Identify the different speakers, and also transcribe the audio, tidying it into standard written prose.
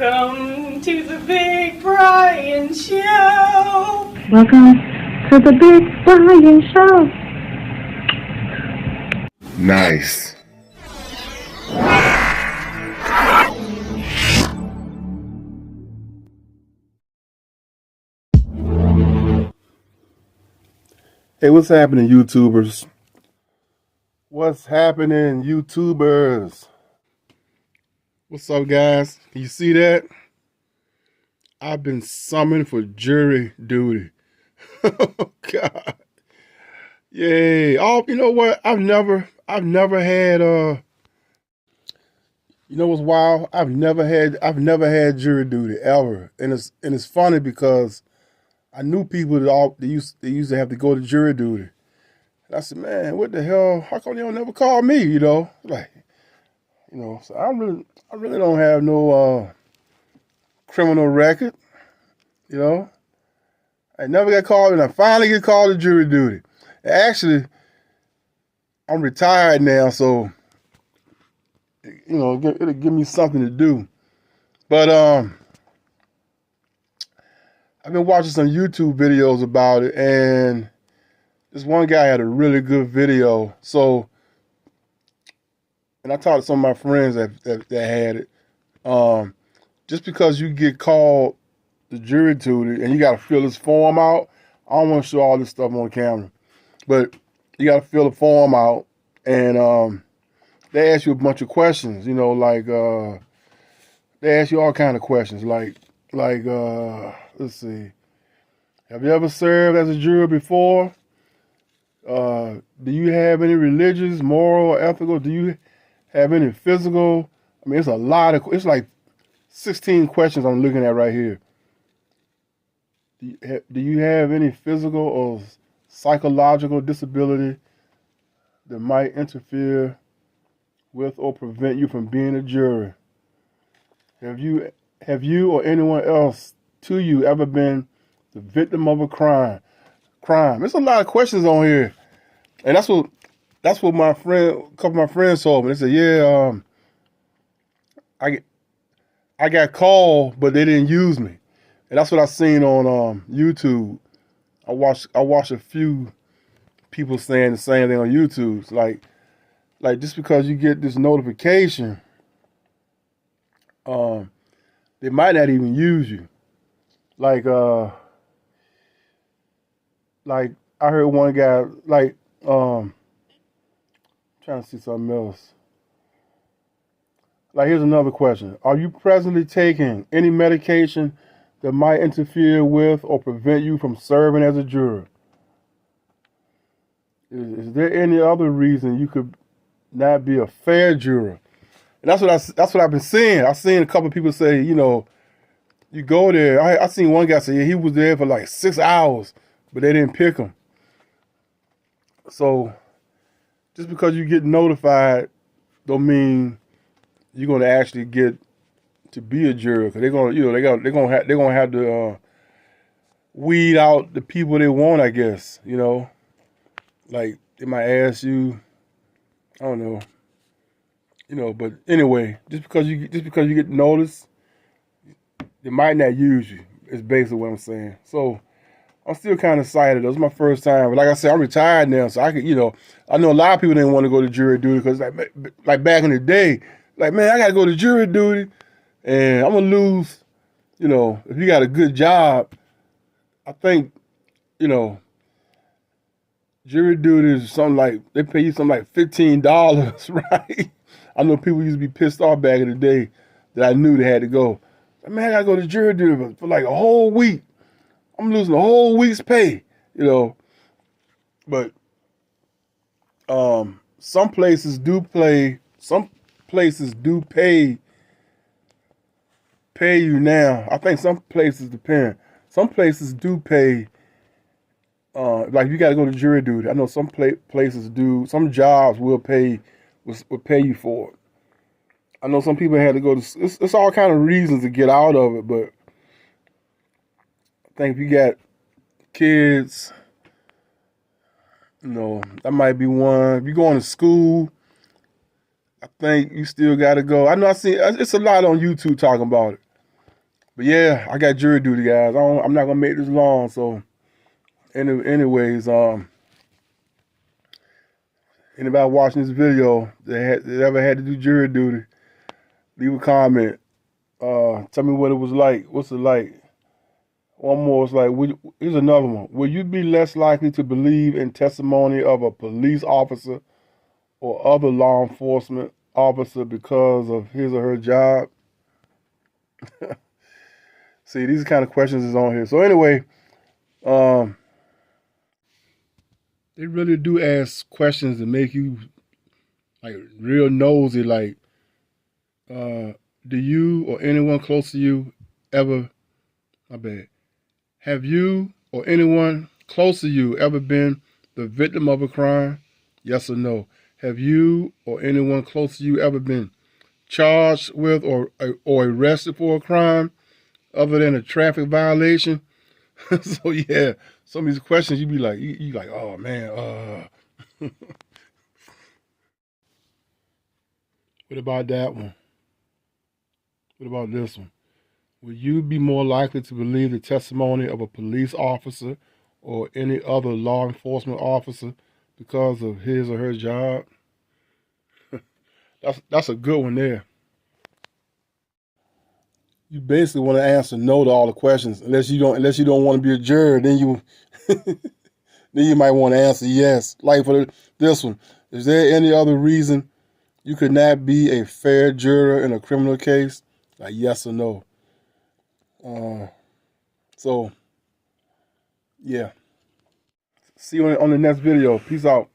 Speaker 1: Welcome to the Big Brian Show.
Speaker 2: Welcome to the Big Brian Show.
Speaker 3: Nice. Hey, what's happening, YouTubers? What's happening, YouTubers? What's up, guys? Can you see that? I've been summoned for jury duty. Oh, God. Yay. Oh, you know what? I've never had, you know what's wild? I've never had jury duty ever. And it's funny because I knew people that used to have to go to jury duty. And I said, man, what the hell? How come they don't never call me, you know? Like, you know, so I really don't have no criminal record, you know. I never got called, and I finally get called to jury duty. Actually, I'm retired now, so you know, it'll give me something to do. But I've been watching some YouTube videos about it, and this one guy had a really good video. So, and I talked to some of my friends that had it. Just because you get called to jury duty and you got to fill this form out, I don't want to show all this stuff on camera, but you got to fill the form out, and they ask you a bunch of questions. You know, like they ask you all kind of questions, like let's see, have you ever served as a juror before? Do you have any religious, moral, or ethical? Do you have any physical? I mean, it's like 16 questions I'm looking at right here. Do you have any physical or psychological disability that might interfere with or prevent you from being a juror? Have you or anyone else to you ever been the victim of a crime? There's a lot of questions on here, and that's what a couple of my friends told me. They said, yeah, I got called, but they didn't use me. And that's what I seen on YouTube. I watched a few people saying the same thing on YouTube. It's like just because you get this notification, they might not even use you. Like I heard one guy, trying to see something else. Like, here's another question. Are you presently taking any medication that might interfere with or prevent you from serving as a juror? Is there any other reason you could not be a fair juror? And that's what I've been seeing. I've seen a couple of people say, you know, you go there. I seen one guy say, yeah, he was there for like 6 hours, but they didn't pick him. So just because you get notified don't mean you're going to actually get to be a juror, because they're going to, you know, they're going to have to weed out the people they want, I guess. You know, like they might ask you, I don't know, you know. But anyway, just because you get noticed, they might not use you. Is basically what I'm saying. So I'm still kind of excited. It was my first time, but like I said, I'm retired now, so I could, you know, I know a lot of people didn't want to go to jury duty because like back in the day. Like, man, I got to go to jury duty, and I'm going to lose, you know, if you got a good job. I think, you know, jury duty is something like, they pay you something like $15, right? I know people used to be pissed off back in the day that I knew they had to go. Man, I got to go to jury duty for like a whole week. I'm losing a whole week's pay, you know. But some places do pay you now. I think some places depend. Some places do pay. Like you got to go to jury duty. I know some places do. Some jobs will pay you for it. I know some people had to go to. It's all kind of reasons to get out of it, but I think if you got kids, you know, that might be one. If you're going to school, I think you still got to go. I know I see it's a lot on YouTube talking about it. But yeah, I got jury duty, guys. I'm not gonna make this long. So, anyways, anybody watching this video that ever had to do jury duty, leave a comment. Tell me what it was like. What's it like? One more. It's like, here's another one. Will you be less likely to believe in testimony of a police officer or other law enforcement officer because of his or her job? See, these kind of questions is on here. So anyway, they really do ask questions that make you like real nosy. Like, do you or anyone close to you ever? My bad. Have you or anyone close to you ever been the victim of a crime? Yes or no? Have you or anyone close to you ever been charged with or arrested for a crime other than a traffic violation? So yeah, some of these questions you be like, you like, oh man, what about that one? What about this one? Will you be more likely to believe the testimony of a police officer or any other law enforcement officer because of his or her job? That's a good one there. You basically want to answer no to all the questions, unless you don't want to be a juror. Then you then you might want to answer yes. Like for this one, is there any other reason you could not be a fair juror in a criminal case? Like yes or no. So, yeah. See you on the next video. Peace out.